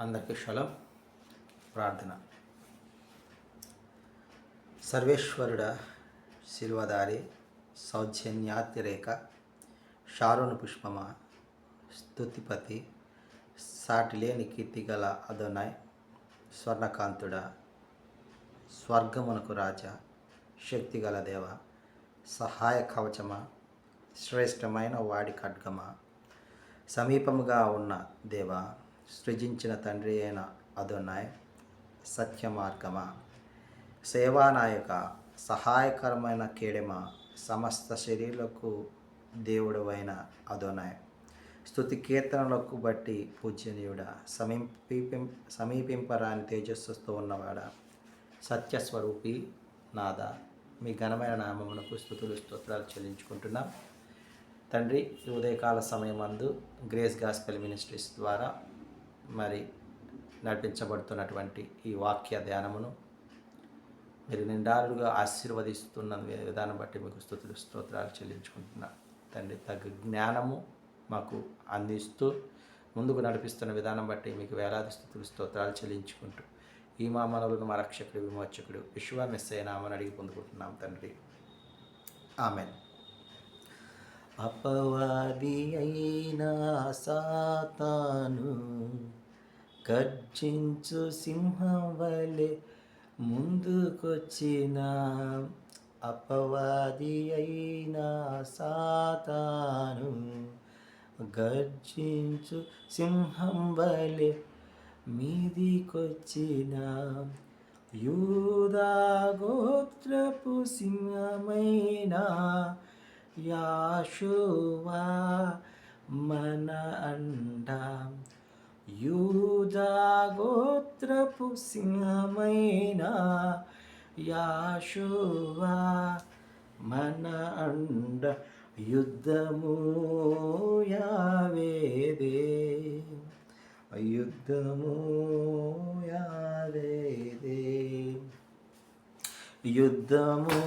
అందరికీ షలం. ప్రార్థన. సర్వేశ్వరుడ, శిల్వదారి, సౌజన్యాతిరేక, షారోను పుష్పమా, స్తుతిపతి, సాటిలేని కీర్తిగల అదోనాయ్, స్వర్ణకాంతుడ, స్వర్గమునకు రాజా, శక్తిగల దేవ, సహాయ కవచమా, శ్రేష్టమైన వాడి ఖడ్గమా, సమీపముగా ఉన్న దేవ, సృజించిన తండ్రి అయిన అదోనాయ్, సత్యమార్గమా, సేవానాయక, సహాయకరమైన కేడెమ, సమస్త శరీరులకు దేవుడవైన అదోనాయ్, స్తుతి కీర్తనలకు బట్టి పూజనీయుడ, సమీపింపరాని తేజస్సుతో ఉన్నవాడ, సత్యస్వరూపి నాద, మీ ఘనమైన నామమునకు స్తుతులు స్తోత్రాలు చెల్లించుకుంటున్నాం తండ్రి. ఈ ఉదయకాల సమయమందు గ్రేస్ గాస్పెల్ మినిస్ట్రీస్ ద్వారా మరి నడిపించబడుతున్నటువంటి ఈ వాక్య ధ్యానమును మీరు నిండారుగా ఆశీర్వదిస్తున్న విధానం బట్టి మీకు స్తుతులు స్తోత్రాలు చెల్లించుకుంటున్నాం తండ్రి. తగ్గ జ్ఞానము మాకు అందిస్తూ ముందుకు నడిపిస్తున్న విధానం బట్టి మీకు వేలాది స్తుతులు స్తోత్రాలు చెల్లించుకుంటూ ఈ మా మనవులను మా రక్షకుడు విమోచకుడు విశ్వ మెస్సయ్య నామని అడిగి పొందుకుంటున్నాం తండ్రి. ఆమెన్. అపవాది అయినా సాతాను గర్జించు సింహం వలె ముందుకొచ్చిన, అపవాది అయినా సాతాను గర్జించు సింహం వలె మీదికొచ్చిన, యూదా గోత్రపు సింహమైన యాషోవా మన అండా, యూదా గోత్రపు సింహమైన యాషోవా మన అండ, యుద్ధము యావేదే, యుద్ధము యావేదే, యుద్ధము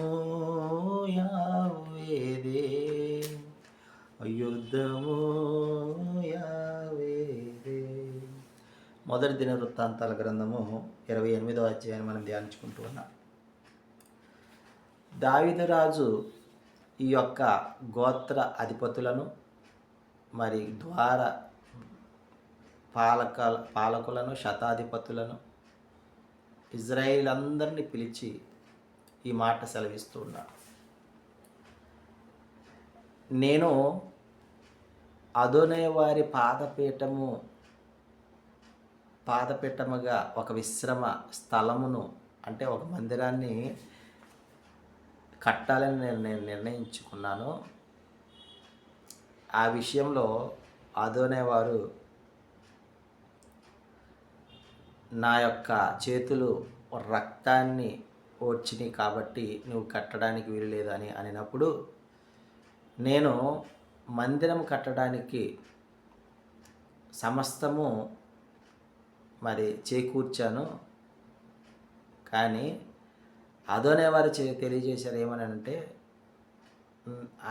యావేదే, యుద్ధము యావేదే. మొదటి దినవృత్తాంతాల గ్రంథము 28వ అధ్యాయాన్ని మనం ధ్యానించుకుంటూ ఉన్నాం. దావీదు రాజు ఈ యొక్క గోత్ర అధిపతులను మరి ద్వార పాలకులను శతాధిపతులను ఇజ్రాయేల్ అందరినీ పిలిచి ఈ మాట సెలవిస్తూ ఉన్నాడు. నేను అదోనే వారి పాదపీఠముగా ఒక విశ్రమ స్థలమును, అంటే ఒక మందిరాన్ని కట్టాలని నేను నిర్ణయించుకున్నాను. ఆ విషయంలో అదోనే వారు నా యొక్క చేతులు రక్తాన్ని ఓడ్చినాయి కాబట్టి నువ్వు కట్టడానికి వీలు లేదని అనినప్పుడు, నేను మందిరం కట్టడానికి సమస్తము మరి చేకూర్చాను. కానీ అదోనే వారు తెలియజేశారు ఏమని అంటే,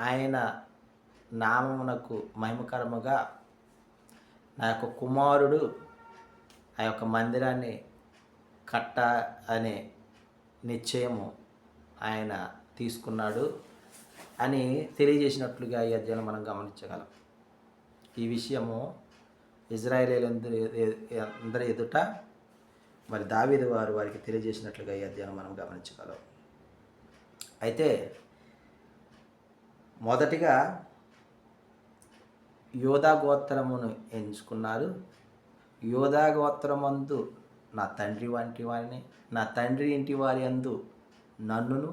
ఆయన నామమునకు మహిమకరముగా నా యొక్క కుమారుడు ఆ యొక్క మందిరాన్ని కట్ట అనే నిశ్చయము ఆయన తీసుకున్నాడు అని తెలియజేసినట్లుగా ఈ అధ్యాయంలో మనం గమనించగలం. ఈ విషయము ఇజ్రాయేలీలందరి ఎదుట మరి దావీదు వారికి తెలియజేసినట్లుగా ఈ అధ్యాయం మనం గమనించగలం. అయితే మొదటిగా యోధా గోత్రమును ఎంచుకున్నారు. యోధా గోత్రమందు నా తండ్రి వంటి వారిని, నా తండ్రి ఇంటి వారి అందు నన్నును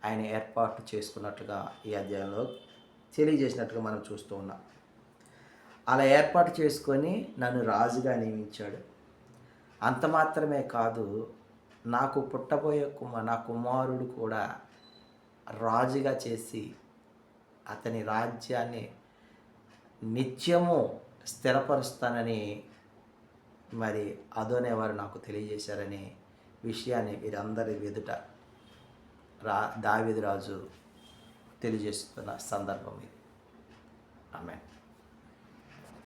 ఆయన ఏర్పాటు చేసుకున్నట్లుగా ఈ అధ్యాయంలో తెలియజేసినట్టుగా మనం చూస్తూ ఉన్నాం. అలా ఏర్పాటు చేసుకొని నన్ను రాజుగా నియమించాడు. అంత మాత్రమే కాదు, నాకు పుట్టబోయే నా కుమారుడు కూడా రాజుగా చేసి అతని రాజ్యాన్ని నిత్యము స్థిరపరుస్తానని మరి అదోనే వారు నాకు తెలియజేశారనే విషయాన్ని వీరందరి ఎదుట దావీదు రాజు తెలియజేస్తున్న సందర్భం ఇది. ఆమేన్.